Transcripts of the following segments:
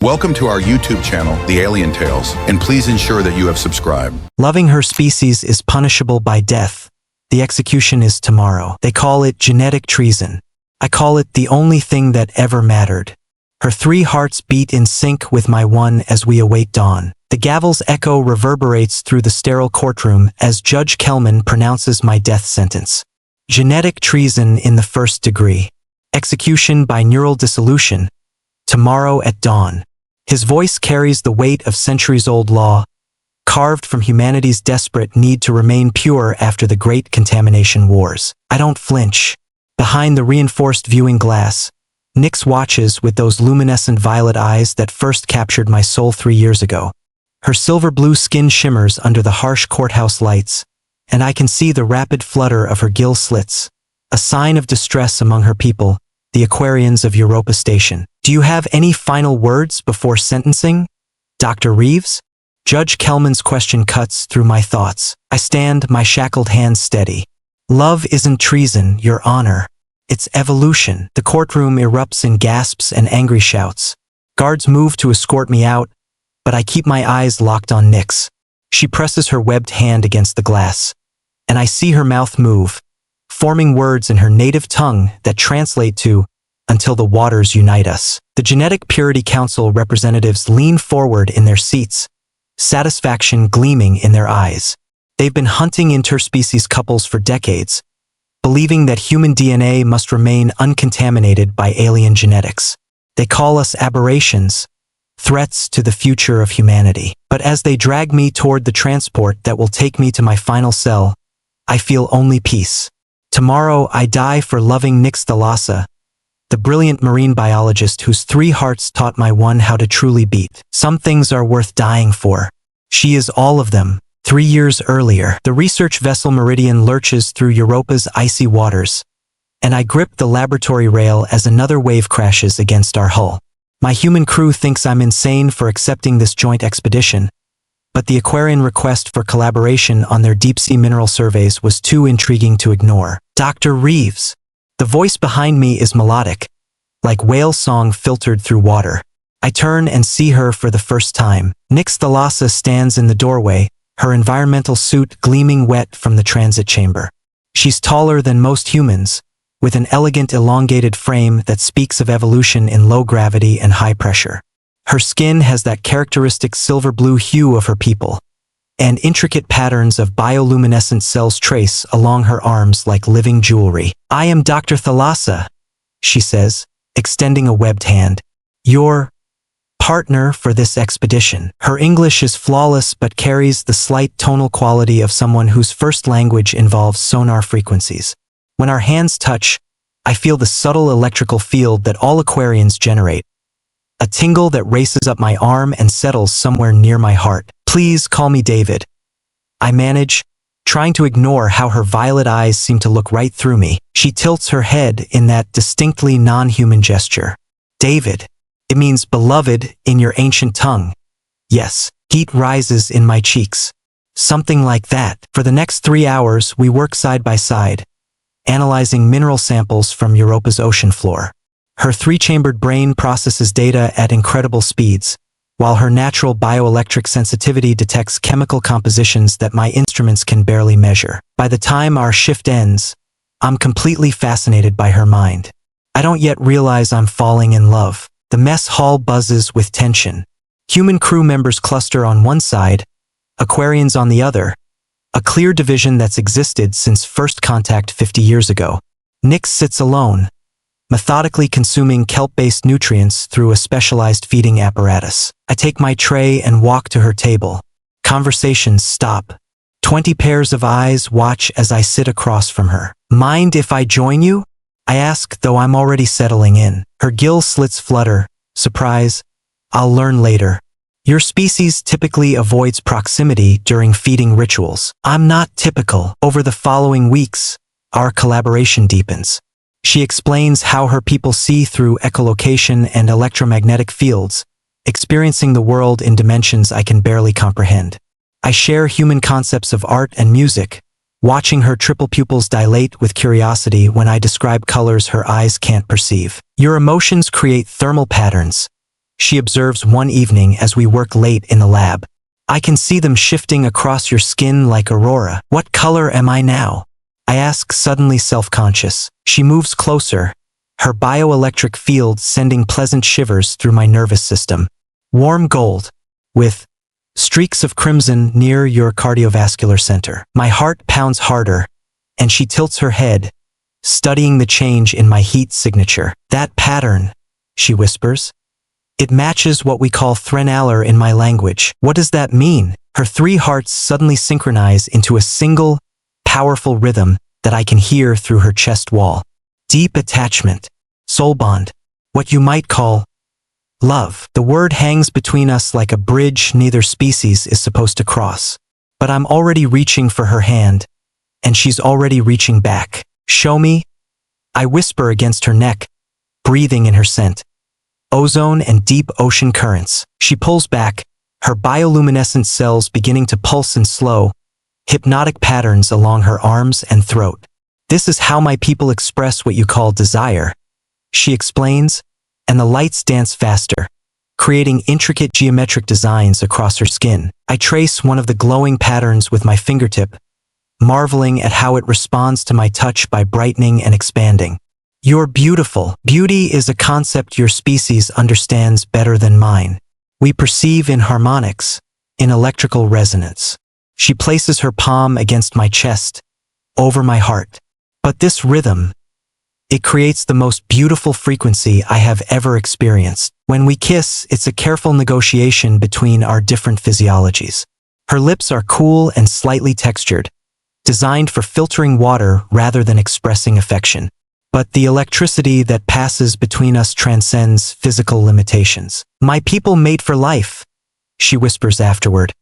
Welcome to our YouTube channel, The Alien Tales, and please ensure that you have subscribed. Loving her species is punishable by death. The execution is tomorrow. They call it genetic treason. I call it the only thing that ever mattered. Her 3 hearts beat in sync with my one as we await dawn. The gavel's echo reverberates through the sterile courtroom as Judge Kelman pronounces my death sentence. Genetic treason in the 1st degree. Execution by neural dissolution. Tomorrow at dawn. His voice carries the weight of centuries-old law, carved from humanity's desperate need to remain pure after the great contamination wars. I don't flinch. Behind the reinforced viewing glass, Nyx watches with those luminescent violet eyes that first captured my soul 3 years ago. Her silver-blue skin shimmers under the harsh courthouse lights, and I can see the rapid flutter of her gill slits, a sign of distress among her people, the Aquarians of Europa Station. Do you have any final words before sentencing, Dr. Reeves? Judge Kelman's question cuts through my thoughts. I stand, my shackled hands steady. Love isn't treason, Your Honor. It's evolution. The courtroom erupts in gasps and angry shouts. Guards move to escort me out, but I keep my eyes locked on Nyx. She presses her webbed hand against the glass, and I see her mouth move, forming words in her native tongue that translate to, "Until the waters unite us." The Genetic Purity Council representatives lean forward in their seats, satisfaction gleaming in their eyes. They've been hunting interspecies couples for decades, believing that human DNA must remain uncontaminated by alien genetics. They call us aberrations, threats to the future of humanity. But as they drag me toward the transport that will take me to my final cell, I feel only peace. Tomorrow I die for loving Nyx Thalassa, the brilliant marine biologist whose 3 hearts taught my one how to truly beat. Some things are worth dying for. She is all of them. 3 years earlier, the research vessel Meridian lurches through Europa's icy waters, and I grip the laboratory rail as another wave crashes against our hull. My human crew thinks I'm insane for accepting this joint expedition, but the Aquarian request for collaboration on their deep-sea mineral surveys was too intriguing to ignore. Dr. Reeves. The voice behind me is melodic, like whale song filtered through water. I turn and see her for the first time. Nyx Thalassa stands in the doorway, her environmental suit gleaming wet from the transit chamber. She's taller than most humans, with an elegant elongated frame that speaks of evolution in low gravity and high pressure. Her skin has that characteristic silver-blue hue of her people, and intricate patterns of bioluminescent cells trace along her arms like living jewelry. "I am Dr. Thalassa," she says, extending a webbed hand. "Your partner for this expedition." Her English is flawless but carries the slight tonal quality of someone whose first language involves sonar frequencies. When our hands touch, I feel the subtle electrical field that all Aquarians generate, a tingle that races up my arm and settles somewhere near my heart. "Please call me David," I manage, trying to ignore how her violet eyes seem to look right through me. She tilts her head in that distinctly non-human gesture. "David. It means beloved in your ancient tongue." Yes, heat rises in my cheeks. Something like that. For the next 3 hours, we work side by side, analyzing mineral samples from Europa's ocean floor. Her 3-chambered brain processes data at incredible speeds, while her natural bioelectric sensitivity detects chemical compositions that my instruments can barely measure. By the time our shift ends, I'm completely fascinated by her mind. I don't yet realize I'm falling in love. The mess hall buzzes with tension. Human crew members cluster on one side, Aquarians on the other, a clear division that's existed since first contact 50 years ago. Nyx sits alone, methodically consuming kelp-based nutrients through a specialized feeding apparatus. I take my tray and walk to her table. Conversations stop. 20 pairs of eyes watch as I sit across from her. "Mind if I join you?" I ask, though I'm already settling in. Her gill slits flutter. Surprise. "I'll learn later. Your species typically avoids proximity during feeding rituals." I'm not typical. Over the following weeks, our collaboration deepens. She explains how her people see through echolocation and electromagnetic fields, experiencing the world in dimensions I can barely comprehend. I share human concepts of art and music, watching her triple pupils dilate with curiosity when I describe colors her eyes can't perceive. "Your emotions create thermal patterns," she observes one evening as we work late in the lab. I can see them shifting across your skin like aurora. What color am I now? I ask, suddenly self-conscious. She moves closer, her bioelectric field sending pleasant shivers through my nervous system. Warm gold, with streaks of crimson near your cardiovascular center. My heart pounds harder, and she tilts her head, studying the change in my heat signature. That pattern, she whispers. It matches what we call threnaler in my language. What does that mean? Her three hearts suddenly synchronize into a single, powerful rhythm that I can hear through her chest wall. Deep attachment, soul bond, what you might call love. The word hangs between us like a bridge neither species is supposed to cross. But I'm already reaching for her hand, and she's already reaching back. Show me? I whisper against her neck, breathing in her scent. Ozone and deep ocean currents. She pulls back, her bioluminescent cells beginning to pulse in slow, hypnotic patterns along her arms and throat. This is how my people express what you call desire, she explains, and the lights dance faster, creating intricate geometric designs across her skin. I trace one of the glowing patterns with my fingertip, marveling at how it responds to my touch by brightening and expanding. You're beautiful. Beauty is a concept your species understands better than mine. We perceive in harmonics, in electrical resonance. She places her palm against my chest, over my heart. But this rhythm, it creates the most beautiful frequency I have ever experienced. When we kiss, it's a careful negotiation between our different physiologies. Her lips are cool and slightly textured, designed for filtering water rather than expressing affection. But the electricity that passes between us transcends physical limitations. My people mate for life, she whispers afterward,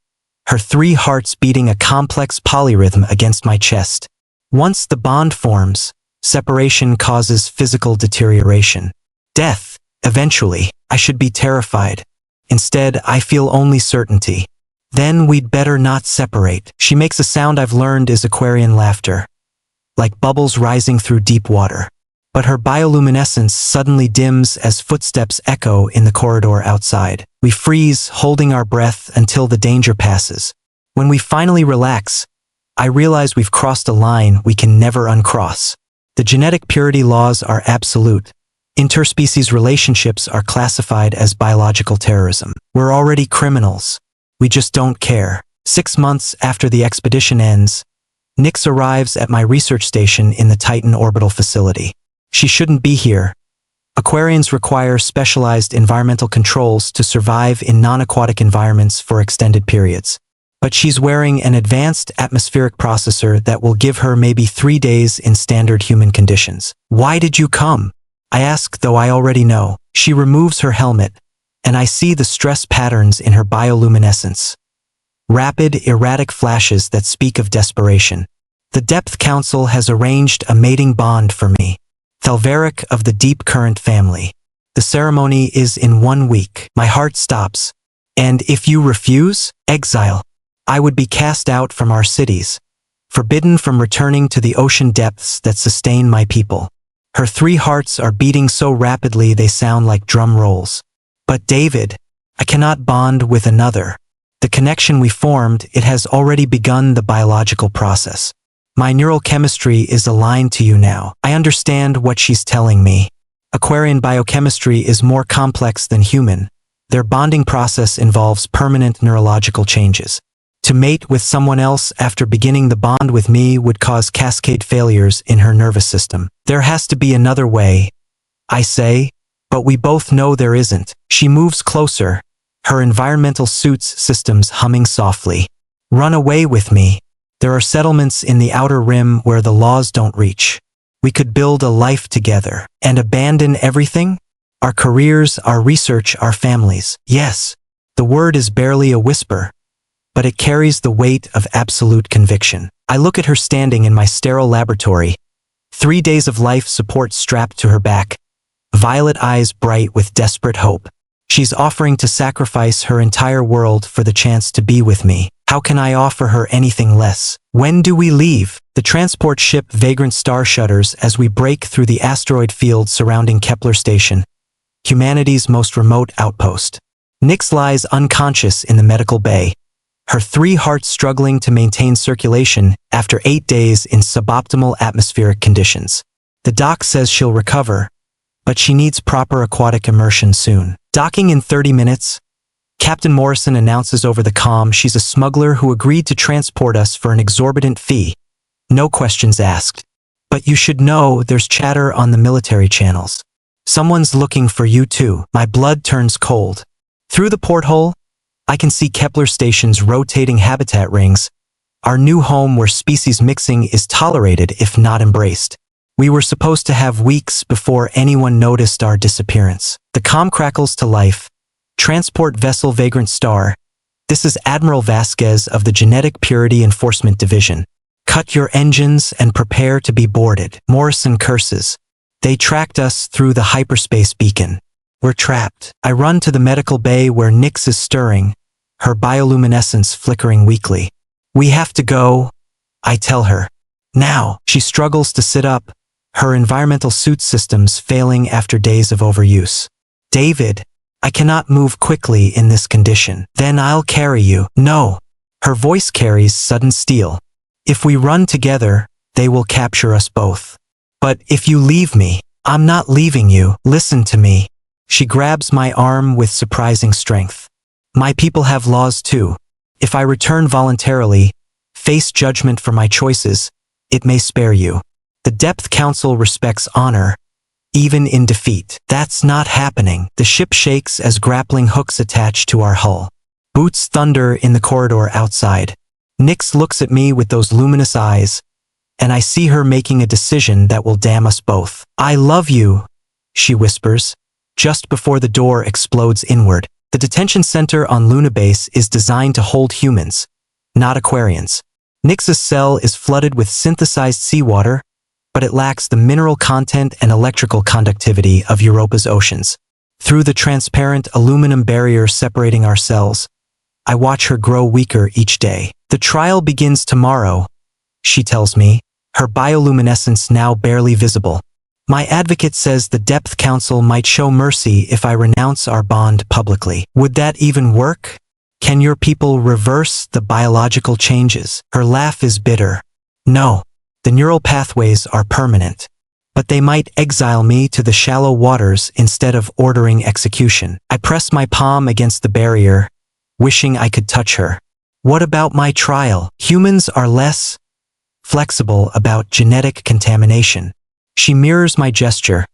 her three hearts beating a complex polyrhythm against my chest. Once the bond forms, separation causes physical deterioration. Death, eventually. I should be terrified. Instead, I feel only certainty. Then we'd better not separate. She makes a sound I've learned is Aquarian laughter, like bubbles rising through deep water. But her bioluminescence suddenly dims as footsteps echo in the corridor outside. We freeze, holding our breath until the danger passes. When we finally relax, I realize we've crossed a line we can never uncross. The genetic purity laws are absolute. Interspecies relationships are classified as biological terrorism. We're already criminals. We just don't care. 6 months after the expedition ends, Nyx arrives at my research station in the Titan orbital facility. She shouldn't be here. Aquarians require specialized environmental controls to survive in non-aquatic environments for extended periods. But she's wearing an advanced atmospheric processor that will give her maybe 3 days in standard human conditions. Why did you come? I ask, though I already know. She removes her helmet, and I see the stress patterns in her bioluminescence. Rapid, erratic flashes that speak of desperation. The Depth Council has arranged a mating bond for me. Thalveric of the Deep Current family. The ceremony is in 1 week. My heart stops. And if you refuse, exile. I would be cast out from our cities, forbidden from returning to the ocean depths that sustain my people. Her 3 hearts are beating so rapidly they sound like drum rolls. But David, I cannot bond with another. The connection we formed, it has already begun the biological process. My neural chemistry is aligned to you now. I understand what she's telling me. Aquarian biochemistry is more complex than human. Their bonding process involves permanent neurological changes. To mate with someone else after beginning the bond with me would cause cascade failures in her nervous system. There has to be another way, I say, but we both know there isn't. She moves closer, her environmental suits systems humming softly. Run away with me. There are settlements in the outer rim where the laws don't reach. We could build a life together and abandon everything? Our careers, our research, our families. Yes, the word is barely a whisper, but it carries the weight of absolute conviction. I look at her standing in my sterile laboratory, 3 days of life support strapped to her back, violet eyes bright with desperate hope. She's offering to sacrifice her entire world for the chance to be with me. How can I offer her anything less? When do we leave? The transport ship Vagrant Star shudders as we break through the asteroid field surrounding Kepler Station, humanity's most remote outpost. Nyx lies unconscious in the medical bay, her 3 hearts struggling to maintain circulation after 8 days in suboptimal atmospheric conditions. The doc says she'll recover, but she needs proper aquatic immersion soon. Docking in 30 minutes, Captain Morrison announces over the comm she's a smuggler who agreed to transport us for an exorbitant fee. No questions asked. But you should know there's chatter on the military channels. Someone's looking for you too. My blood turns cold. Through the porthole, I can see Kepler station's rotating habitat rings, our new home where species mixing is tolerated if not embraced. We were supposed to have weeks before anyone noticed our disappearance. The comm crackles to life. Transport vessel Vagrant Star. This is Admiral Vasquez of the Genetic Purity Enforcement Division. Cut your engines and prepare to be boarded. Morrison curses. They tracked us through the hyperspace beacon. We're trapped. I run to the medical bay where Nyx is stirring, her bioluminescence flickering weakly. We have to go, I tell her. Now, she struggles to sit up, her environmental suit systems failing after days of overuse. David, I cannot move quickly in this condition. Then I'll carry you. No. Her voice carries sudden steel. If we run together, they will capture us both. But if you leave me, I'm not leaving you. Listen to me. She grabs my arm with surprising strength. My people have laws too. If I return voluntarily, face judgment for my choices, it may spare you. The Depth Council respects honor, even in defeat. That's not happening. The ship shakes as grappling hooks attach to our hull. Boots thunder in the corridor outside. Nyx looks at me with those luminous eyes, and I see her making a decision that will damn us both. I love you, she whispers, just before the door explodes inward. The detention center on Luna Base is designed to hold humans, not Aquarians. Nyx's cell is flooded with synthesized seawater, but it lacks the mineral content and electrical conductivity of Europa's oceans. Through the transparent aluminum barrier separating our cells, I watch her grow weaker each day. The trial begins tomorrow, she tells me, her bioluminescence now barely visible. My advocate says the Depth Council might show mercy if I renounce our bond publicly. Would that even work? Can your people reverse the biological changes? Her laugh is bitter. No, the neural pathways are permanent. But they might exile me to the shallow waters instead of ordering execution. I press my palm against the barrier, wishing I could touch her. What about my trial? Humans are less flexible about genetic contamination. She mirrors my gesture,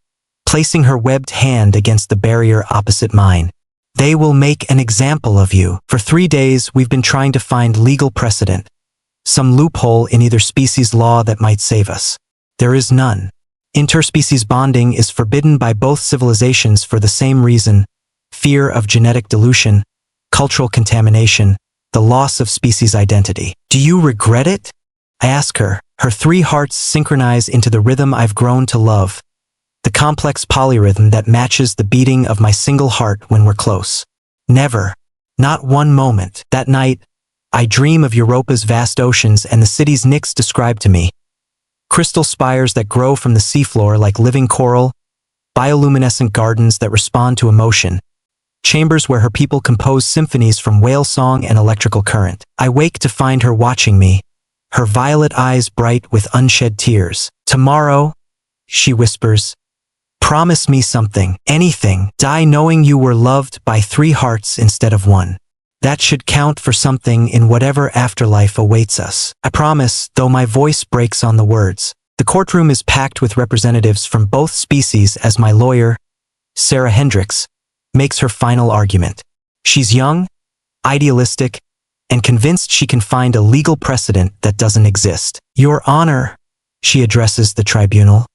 placing her webbed hand against the barrier opposite mine. They will make an example of you. For 3 days, we've been trying to find legal precedent, some loophole in either species law that might save us. There is none. Interspecies bonding is forbidden by both civilizations for the same reason: fear of genetic dilution, cultural contamination, the loss of species identity. Do you regret it? I ask her. Her 3 hearts synchronize into the rhythm I've grown to love, the complex polyrhythm that matches the beating of my single heart when we're close. Never. Not one moment. That night, I dream of Europa's vast oceans and the cities Nyx described to me. Crystal spires that grow from the seafloor like living coral, bioluminescent gardens that respond to emotion, chambers where her people compose symphonies from whale song and electrical current. I wake to find her watching me, her violet eyes bright with unshed tears. Tomorrow, she whispers, promise me something, anything. Die knowing you were loved by 3 hearts instead of 1. That should count for something in whatever afterlife awaits us. I promise, though my voice breaks on the words. The courtroom is packed with representatives from both species as my lawyer, Sarah Hendricks, makes her final argument. She's young, idealistic, and convinced she can find a legal precedent that doesn't exist. Your Honor, she addresses the tribunal,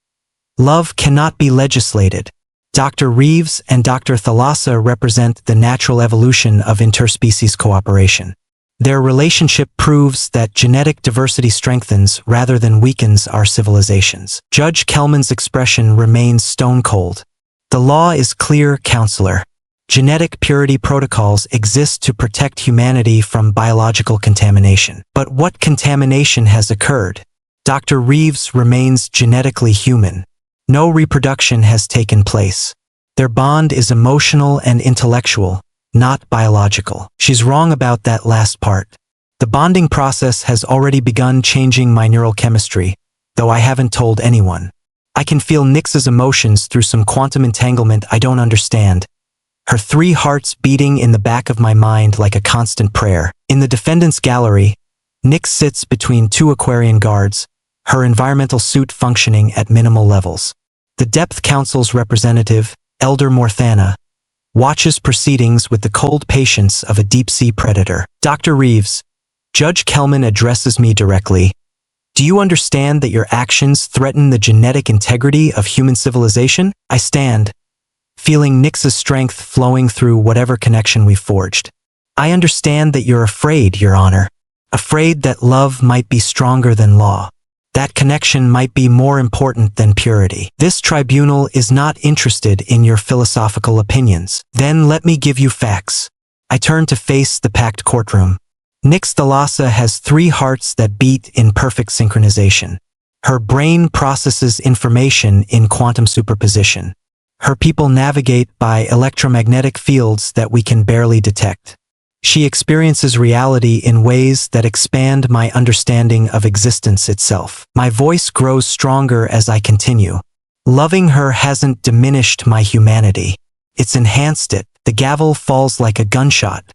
love cannot be legislated. Dr. Reeves and Dr. Thalassa represent the natural evolution of interspecies cooperation. Their relationship proves that genetic diversity strengthens rather than weakens our civilizations. Judge Kelman's expression remains stone cold. The law is clear, counselor. Genetic purity protocols exist to protect humanity from biological contamination. But what contamination has occurred? Dr. Reeves remains genetically human. No reproduction has taken place. Their bond is emotional and intellectual, not biological. She's wrong about that last part. The bonding process has already begun changing my neural chemistry, though I haven't told anyone. I can feel Nyx's emotions through some quantum entanglement I don't understand. Her 3 hearts beating in the back of my mind like a constant prayer. In the defendant's gallery, Nyx sits between 2 Aquarian guards, her environmental suit functioning at minimal levels. The Depth Council's representative, Elder Morthana, watches proceedings with the cold patience of a deep-sea predator. Dr. Reeves, Judge Kelman addresses me directly. Do you understand that your actions threaten the genetic integrity of human civilization? I stand, feeling Nyx's strength flowing through whatever connection we've forged. I understand that you're afraid, Your Honor. Afraid that love might be stronger than law. That connection might be more important than purity. This tribunal is not interested in your philosophical opinions. Then let me give you facts. I turn to face the packed courtroom. Nyx Thalassa has 3 hearts that beat in perfect synchronization. Her brain processes information in quantum superposition. Her people navigate by electromagnetic fields that we can barely detect. She experiences reality in ways that expand my understanding of existence itself. My voice grows stronger as I continue. Loving her hasn't diminished my humanity. It's enhanced it. The gavel falls like a gunshot.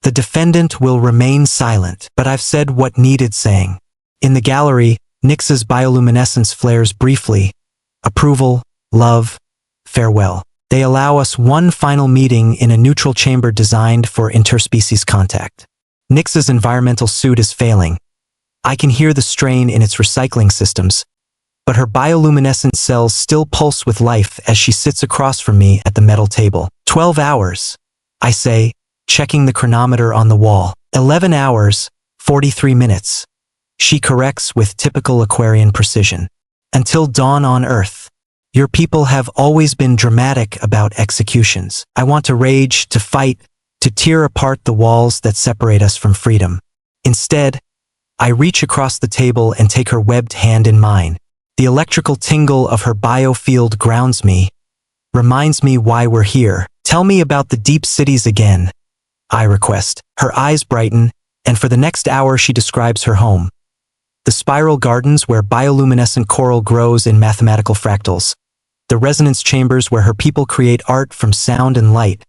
The defendant will remain silent, but I've said what needed saying. In the gallery, Nyx's bioluminescence flares briefly. Approval, love, farewell. They allow us one final meeting in a neutral chamber designed for interspecies contact. Nyx's environmental suit is failing. I can hear the strain in its recycling systems, but her bioluminescent cells still pulse with life as she sits across from me at the metal table. 12 hours, I say, checking the chronometer on the wall. 11 hours, 43 minutes. She corrects with typical Aquarian precision. Until dawn on Earth. Your people have always been dramatic about executions. I want to rage, to fight, to tear apart the walls that separate us from freedom. Instead, I reach across the table and take her webbed hand in mine. The electrical tingle of her biofield grounds me, reminds me why we're here. Tell me about the deep cities again, I request. Her eyes brighten, and for the next hour she describes her home. The spiral gardens where bioluminescent coral grows in mathematical fractals. The resonance chambers where her people create art from sound and light.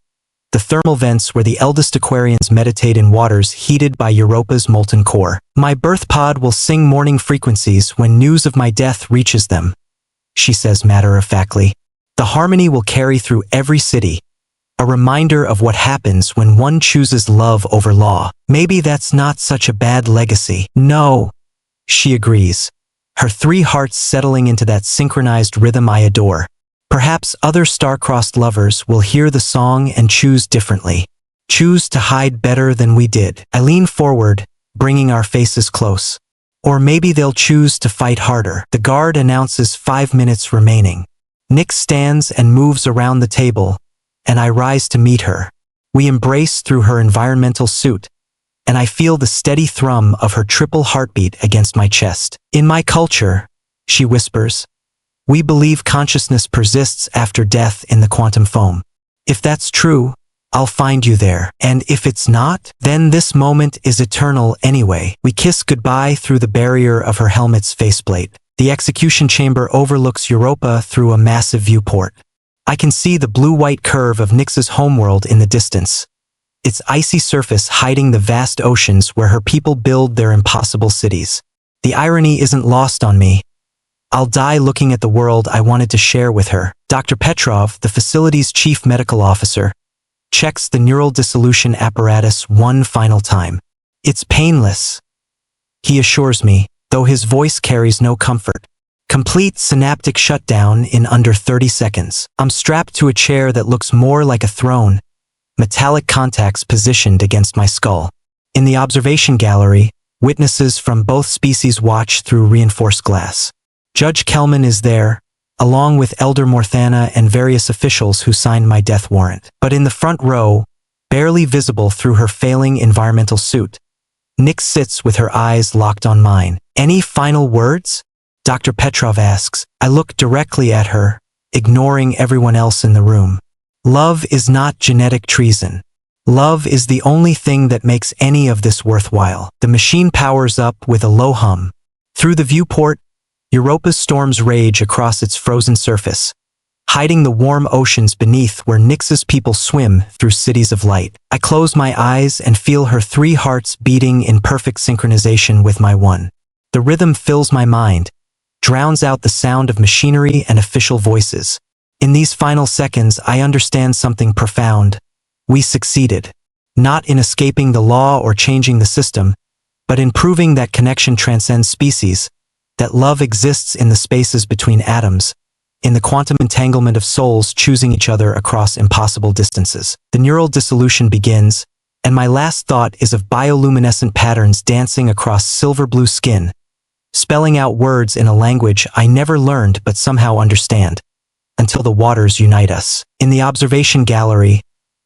The thermal vents where the eldest Aquarians meditate in waters heated by Europa's molten core. My birth pod will sing morning frequencies when news of my death reaches them, she says matter-of-factly. The harmony will carry through every city, a reminder of what happens when one chooses love over law. Maybe that's not such a bad legacy. No, she agrees, her 3 hearts settling into that synchronized rhythm I adore. Perhaps other star-crossed lovers will hear the song and choose differently. Choose to hide better than we did. I lean forward, bringing our faces close. Or maybe they'll choose to fight harder. The guard announces 5 minutes remaining. Nyx stands and moves around the table, and I rise to meet her. We embrace through her environmental suit, and I feel the steady thrum of her triple heartbeat against my chest. In my culture, she whispers, we believe consciousness persists after death in the quantum foam. If that's true, I'll find you there. And if it's not, then this moment is eternal anyway. We kiss goodbye through the barrier of her helmet's faceplate. The execution chamber overlooks Europa through a massive viewport. I can see the blue-white curve of Nyx's homeworld in the distance, its icy surface hiding the vast oceans where her people build their impossible cities. The irony isn't lost on me. I'll die looking at the world I wanted to share with her. Dr. Petrov, the facility's chief medical officer, checks the neural dissolution apparatus one final time. It's painless, he assures me, though his voice carries no comfort. Complete synaptic shutdown in under 30 seconds. I'm strapped to a chair that looks more like a throne, metallic contacts positioned against my skull. In the observation gallery, witnesses from both species watch through reinforced glass. Judge Kelman is there, along with Elder Morthana and various officials who signed my death warrant. But in the front row, barely visible through her failing environmental suit, Nyx sits with her eyes locked on mine. Any final words? Dr. Petrov asks. I look directly at her, ignoring everyone else in the room. Love is not genetic treason. Love is the only thing that makes any of this worthwhile. The machine powers up with a low hum. Through the viewport, Europa's storms rage across its frozen surface, hiding the warm oceans beneath where Nyx's people swim through cities of light. I close my eyes and feel her 3 hearts beating in perfect synchronization with my one. The rhythm fills my mind, drowns out the sound of machinery and official voices. In these final seconds, I understand something profound. We succeeded, not in escaping the law or changing the system, but in proving that connection transcends species, that love exists in the spaces between atoms, in the quantum entanglement of souls choosing each other across impossible distances. The neural dissolution begins, and my last thought is of bioluminescent patterns dancing across silver-blue skin, spelling out words in a language I never learned but somehow understand, until the waters unite us. In the observation gallery,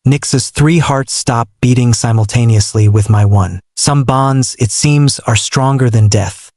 Nyx's 3 hearts stop beating simultaneously with my one. Some bonds, it seems, are stronger than death.